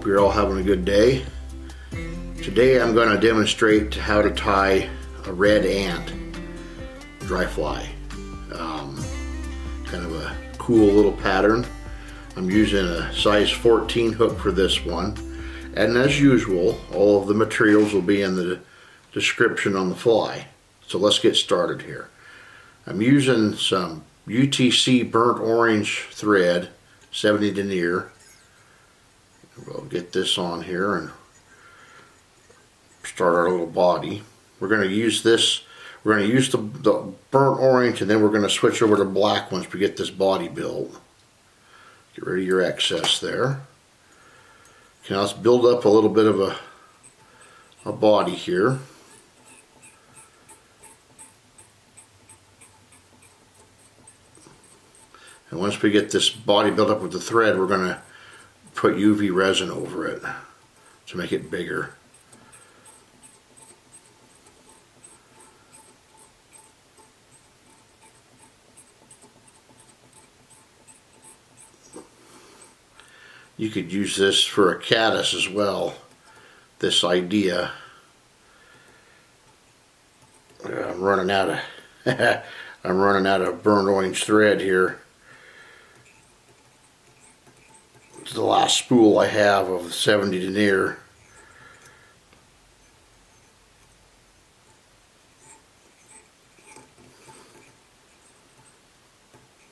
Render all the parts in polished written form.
Hope you're all having a good day. Today I'm going to demonstrate how to tie a red ant dry fly. Kind of a cool little pattern. I'm using a size 14 hook for this one, and as usual all of the materials will be in the description on the fly. So let's get started here. I'm using some UTC burnt orange thread, 70 denier. We'll get this on here and start our little body. We're going to use this. We're going to use the burnt orange, and then we're going to switch over to black once we get this body built. Get rid of your excess there. Okay, now let's build up a little bit of a body here. And once we get this body built up with the thread, we're going to put UV resin over it to make it bigger. You could use this for a caddis as well, this idea. I'm running out of I'm running out of burnt orange thread here. It's the last spool I have of 70 denier.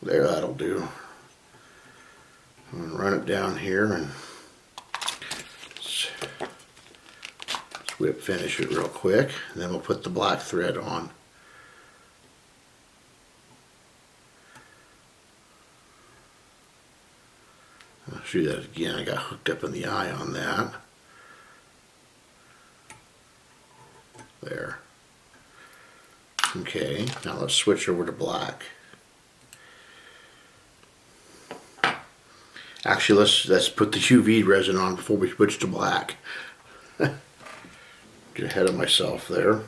There, that'll do. I'm going to run it down here and let's whip finish it real quick, and then we'll put the black thread on. I'll show you that again. I got hooked up in the eye on that. There. Okay, now let's switch over to black. Actually, let's put the UV resin on before we switch to black. Get ahead of myself there.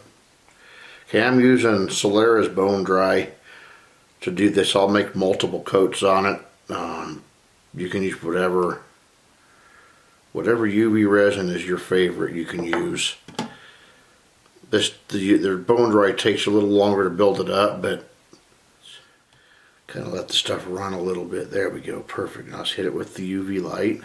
Okay, I'm using Solera's Bone Dry to do this. I'll make multiple coats on it. You can use whatever UV resin is your favorite. You can use the Bone Dry takes a little longer to build it up, but kind of let the stuff run a little bit. There we go, perfect. Now let's hit it with the UV light.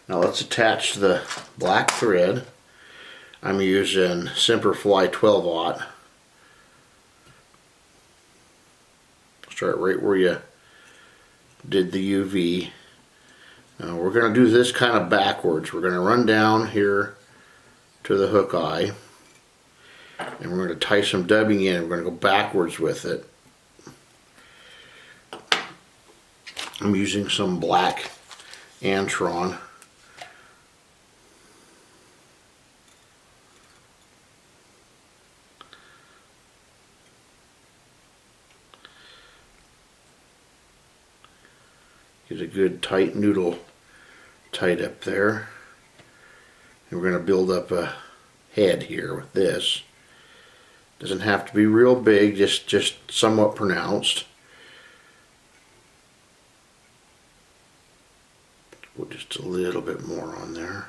Now let's attach the black thread. I'm using Semperfli 12/0. Start right where you did the UV. Now we're going to do this kind of backwards. We're going to run down here to the hook eye, and we're going to tie some dubbing in. We're going to go backwards with it. I'm using some black Antron. Get a good tight noodle tied up there. And we're going to build up a head here with this. Doesn't have to be real big, just somewhat pronounced. Put just a little bit more on there.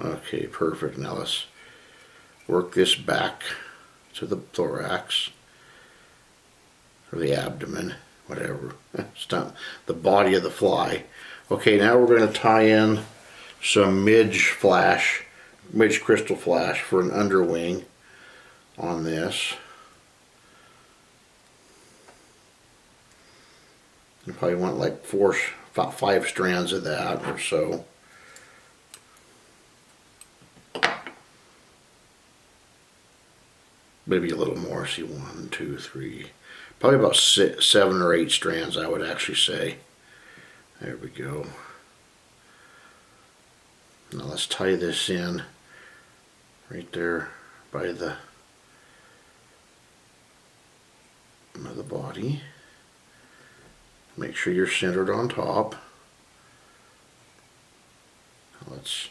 Okay, perfect. Now let's work this back to the thorax, or the abdomen, whatever. It's not the body of the fly. Okay, now we're going to tie in some midge crystal flash for an underwing on this. You probably want like about 5 strands of that or so. Maybe a little more. See, 1, 2, 3, probably about 7 or 8 strands, I would actually say. There we go. Now let's tie this in right there by the body. Make sure you're centered on top. let's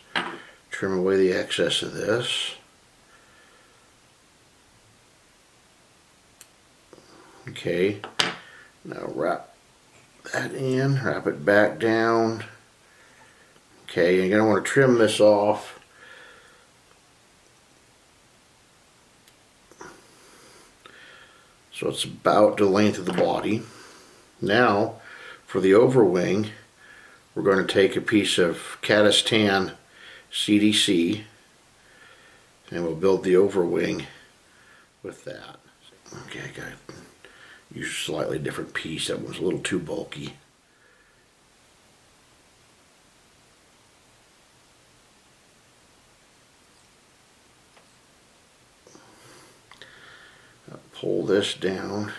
trim away the excess of this. Okay, now wrap that in, wrap it back down. Okay, you're going to want to trim this off. So it's about the length of the body. Now, for the overwing, we're going to take a piece of Caddis tan CDC and we'll build the overwing with that. Okay, I got to use a slightly different piece. That one's a little too bulky. I'll pull this down.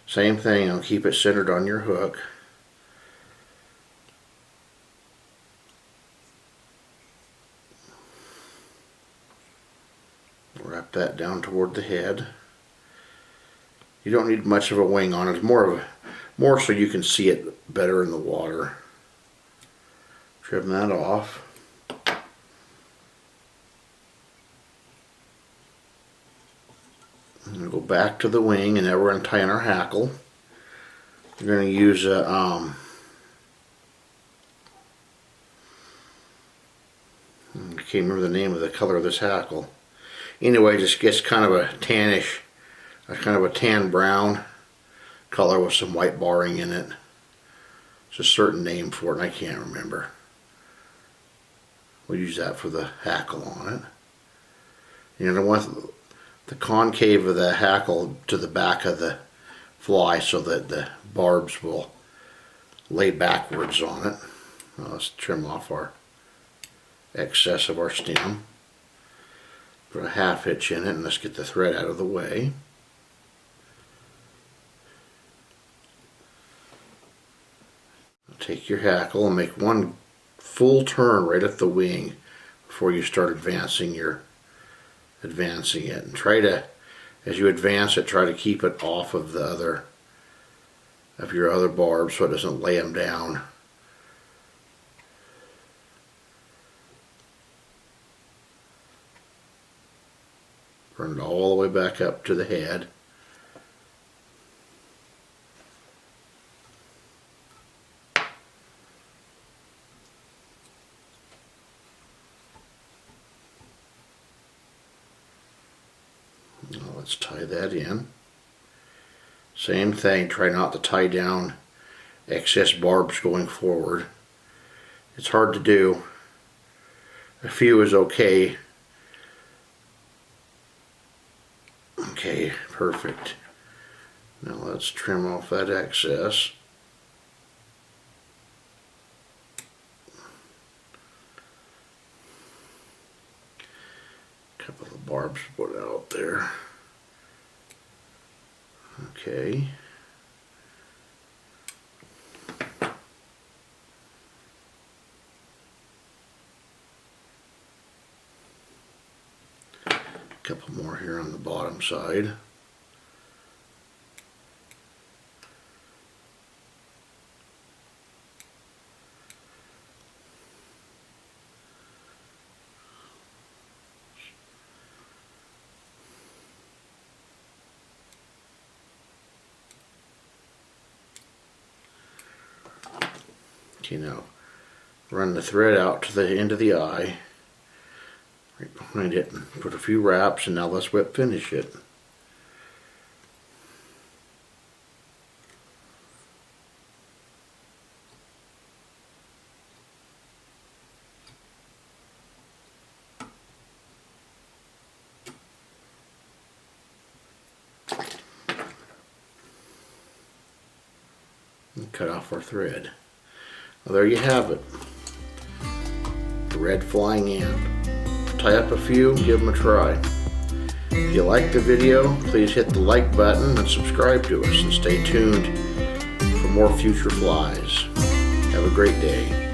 Same thing, I'll keep it centered on your hook. Wrap that down toward the head. You don't need much of a wing on it. It's more so you can see it better in the water. Trim that off. I'm going to go back to the wing, and now we're going to tie in our hackle. We're going to use a I can't remember the name of the color of this hackle. Anyway, it just gets kind of a tannish, kind of a tan brown color with some white barring in it. It's a certain name for it, and I can't remember. We'll use that for the hackle on it. You know, I want the concave of the hackle to the back of the fly so that the barbs will lay backwards on it. Now let's trim off our excess of our stem. Put a half hitch in it, and let's get the thread out of the way. Take your hackle and make one full turn right at the wing before you start advancing it, and try to, as you advance it, try to keep it off of your other barbs so it doesn't lay them down. Bring it all the way back up to the head. Now let's tie that in. Same thing, try not to tie down excess barbs going forward. It's hard to do. A few is okay. Okay, perfect. Now let's trim off that excess. A couple of barbs put out there. Okay. Couple more here on the bottom side. Okay, now run the thread out to the end of the eye. Right behind it, and put a few wraps, and now let's whip finish it. And cut off our thread. Well, there you have it. The red flying ant. Tie up a few, give them a try. If you like the video, please hit the like button and subscribe to us, and stay tuned for more future flies. Have a great day.